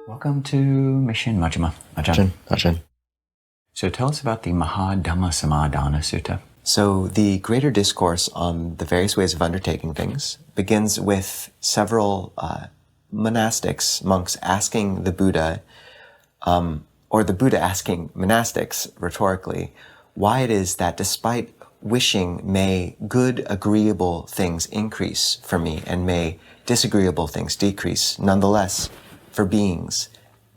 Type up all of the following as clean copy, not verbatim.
Welcome to Mission Majjhima. Ajahn. So tell us about the Mahādhammasamādāna Sutta. So the greater discourse on the various ways of undertaking things begins with several monastics, monks, asking the Buddha, or the Buddha asking monastics rhetorically, why it is that despite wishing may good, agreeable things increase for me and may disagreeable things decrease, nonetheless, for beings,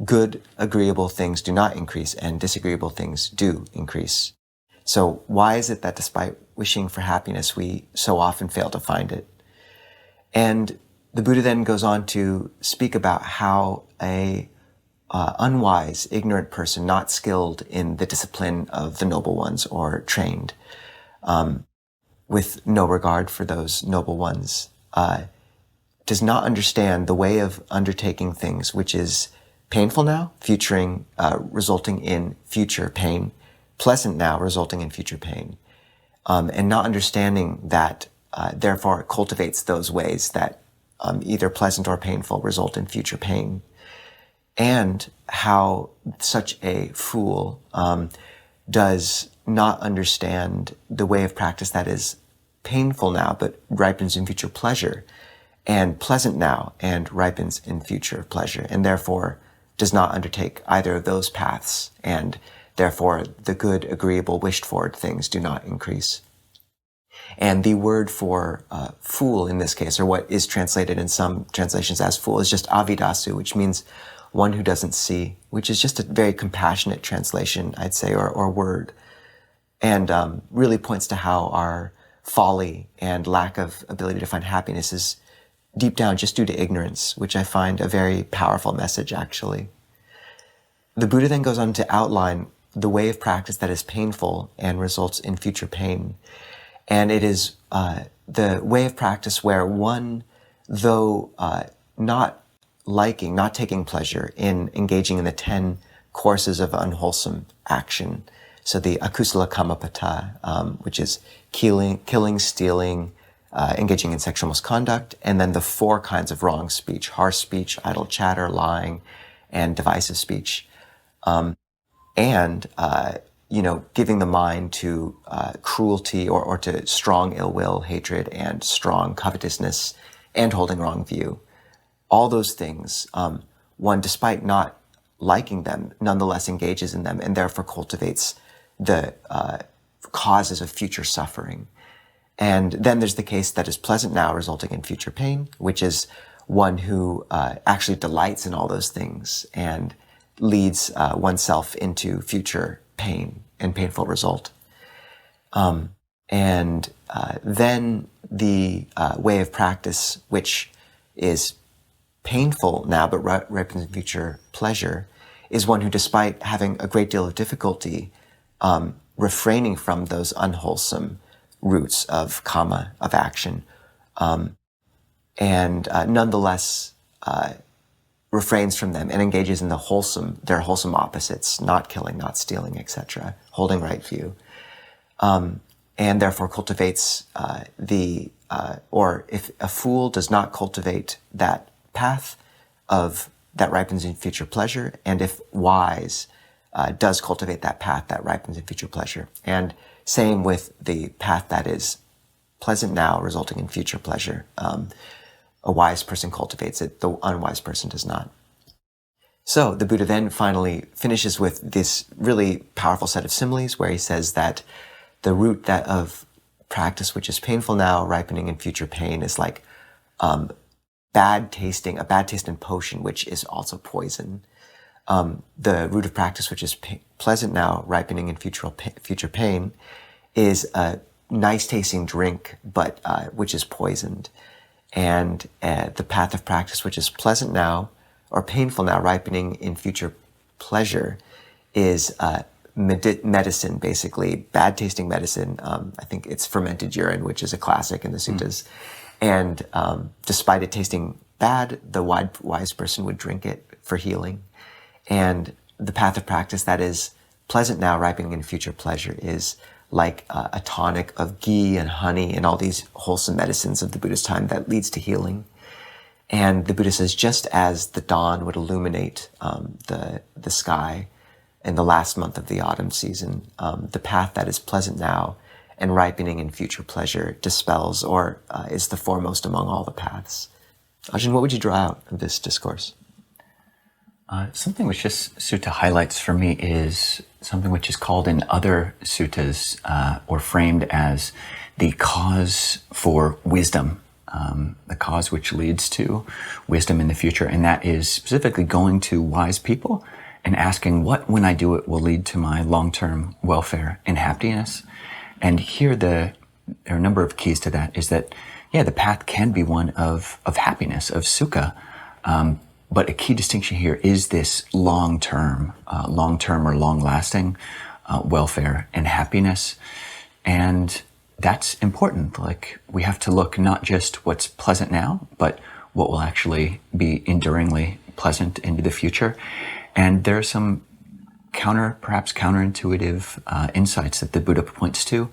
good, agreeable things do not increase and disagreeable things do increase. So why is it that despite wishing for happiness, we so often fail to find it? And the Buddha then goes on to speak about how a unwise, ignorant person, not skilled in the discipline of the noble ones or trained, with no regard for those noble ones, does not understand the way of undertaking things, which is painful now, resulting in future pain, pleasant now, resulting in future pain, and not understanding that, therefore, it cultivates those ways that either pleasant or painful result in future pain, and how such a fool does not understand the way of practice that is painful now but ripens in future pleasure, and pleasant now and ripens in future pleasure, and therefore does not undertake either of those paths, and therefore the good, agreeable, wished-for things do not increase. And the word for fool in this case, or what is translated in some translations as fool, is just avidasu, which means one who doesn't see, which is just a very compassionate translation, I'd say, or word, and really points to how our folly and lack of ability to find happiness is deep down just due to ignorance, which I find a very powerful message, actually. The Buddha then goes on to outline the way of practice that is painful and results in future pain. And it is the way of practice where one, though not taking pleasure in engaging in the 10 courses of unwholesome action, so the akusala kamapata, which is killing, stealing, engaging in sexual misconduct, and then the 4 kinds of wrong speech: harsh speech, idle chatter, lying, and divisive speech. Giving the mind to cruelty or to strong ill will, hatred, and strong covetousness, and holding wrong view. All those things, one, despite not liking them, nonetheless engages in them and therefore cultivates the causes of future suffering. And then there's the case that is pleasant now, resulting in future pain, which is one who actually delights in all those things and leads oneself into future pain and painful result. Then the way of practice, which is painful now but ripens in future pleasure, is one who, despite having a great deal of difficulty refraining from those unwholesome roots of kama, of action, nonetheless refrains from them and engages in their wholesome opposites: not killing, not stealing, etc., holding right view, and therefore cultivates or if a fool does not cultivate that path that ripens in future pleasure, and if wise does cultivate that path that ripens in future pleasure. And same with the path that is pleasant now, resulting in future pleasure. A wise person cultivates it, the unwise person does not. So the Buddha then finally finishes with this really powerful set of similes where he says that the root of practice which is painful now, ripening in future pain, is like a bad taste in potion, which is also poison. The root of practice which is pleasant now, ripening in future pain, is a nice tasting drink, but which is poisoned. And the path of practice which is pleasant now, or painful now, ripening in future pleasure, is medicine, basically, bad tasting medicine. I think it's fermented urine, which is a classic in the suttas. And despite it tasting bad, the wise person would drink it for healing. And the path of practice that is pleasant now, ripening in future pleasure, is like a tonic of ghee and honey and all these wholesome medicines of the Buddha's time that leads to healing. And the Buddha says, just as the dawn would illuminate the sky in the last month of the autumn season, the path that is pleasant now and ripening in future pleasure dispels or is the foremost among all the paths. Ajahn, what would you draw out of this discourse? Something which this sutta highlights for me is something which is called in other suttas or framed as the cause for wisdom, the cause which leads to wisdom in the future. And that is specifically going to wise people and asking what, when I do it, will lead to my long-term welfare and happiness. And here there are a number of keys to that, is that, the path can be one of happiness, of sukha. But a key distinction here is this long-term or long-lasting welfare and happiness. And that's important. Like, we have to look not just what's pleasant now, but what will actually be enduringly pleasant into the future. And there are some perhaps counterintuitive insights that the Buddha points to.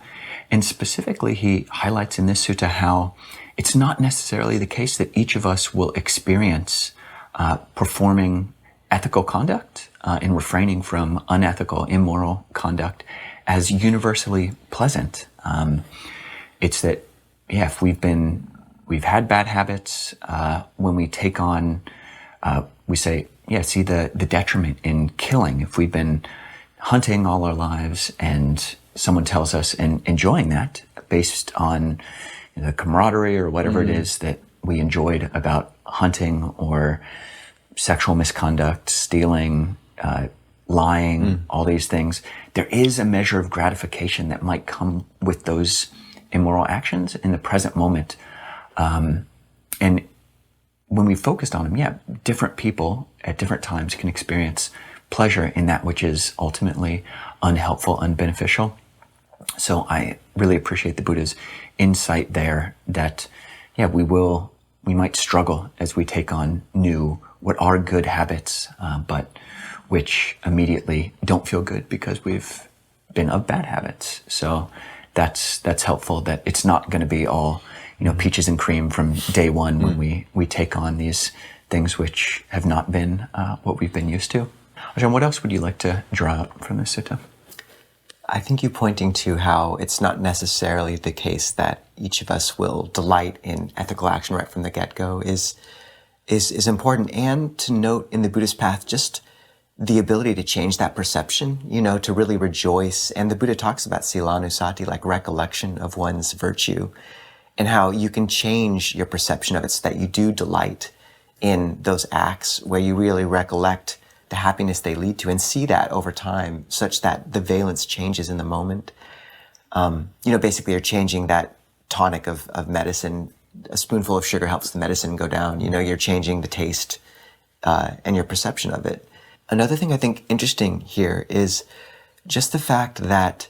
And specifically, he highlights in this sutta how it's not necessarily the case that each of us will experience performing ethical conduct and refraining from unethical, immoral conduct as universally pleasant. It's that, if we've had bad habits, when we take on, we say, see the detriment in killing. If we've been hunting all our lives and someone tells us and enjoying that based on the camaraderie or whatever it is that we enjoyed about hunting, or sexual misconduct, stealing, lying, all these things, there is a measure of gratification that might come with those immoral actions in the present moment. And when we focused on them, different people at different times can experience pleasure in that which is ultimately unhelpful, unbeneficial. So I really appreciate the Buddha's insight there that, we might struggle as we take on what are good habits, but which immediately don't feel good because we've been of bad habits. So that's helpful, that it's not going to be all, peaches and cream from day one when we take on these things which have not been what we've been used to. Ajahn, what else would you like to draw out from this sutta? I think you pointing to how it's not necessarily the case that each of us will delight in ethical action right from the get-go is important. And to note in the Buddhist path just the ability to change that perception, to really rejoice. And the Buddha talks about silanusati, like recollection of one's virtue, and how you can change your perception of it so that you do delight in those acts where you really recollect the happiness they lead to and see that over time such that the valence changes in the moment. Basically you're changing that tonic of medicine. A spoonful of sugar helps the medicine go down. You're changing the taste and your perception of it. Another thing I think interesting here is just the fact that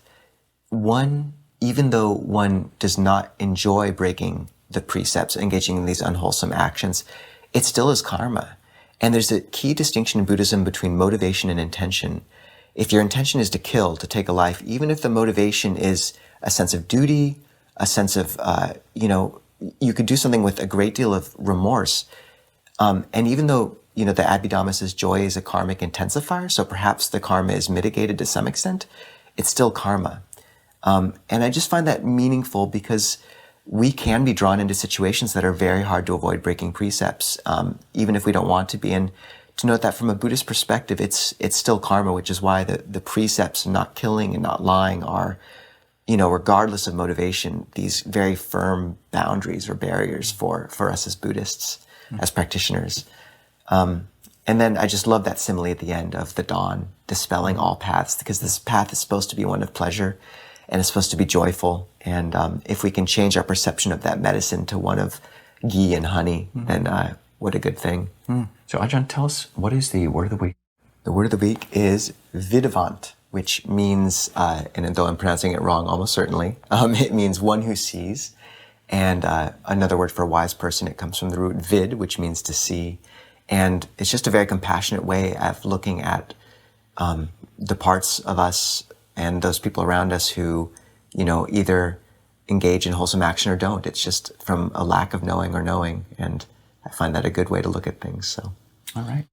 even though one does not enjoy breaking the precepts, engaging in these unwholesome actions, it still is karma. And there's a key distinction in Buddhism between motivation and intention. If your intention is to kill, to take a life, even if the motivation is a sense of duty, a sense of, you could do something with a great deal of remorse. And even though, the Abhidhamma says joy is a karmic intensifier, so perhaps the karma is mitigated to some extent, it's still karma. And I just find that meaningful because we can be drawn into situations that are very hard to avoid breaking precepts, even if we don't want to be. And to note that from a Buddhist perspective, it's still karma, which is why the precepts not killing and not lying are, regardless of motivation, these very firm boundaries or barriers for us as Buddhists, as practitioners. And then I just love that simile at the end of the dawn, dispelling all paths, because this path is supposed to be one of pleasure and it's supposed to be joyful. And if we can change our perception of that medicine to one of ghee and honey, then what a good thing. So Ajahn, tell us, what is the word of the week? The word of the week is vidavant, which means, and though I'm pronouncing it wrong almost certainly, it means one who sees. And another word for a wise person, it comes from the root vid, which means to see. And it's just a very compassionate way of looking at the parts of us and those people around us who, either engage in wholesome action or don't. It's just from a lack of knowing or knowing. And I find that a good way to look at things. So, all right.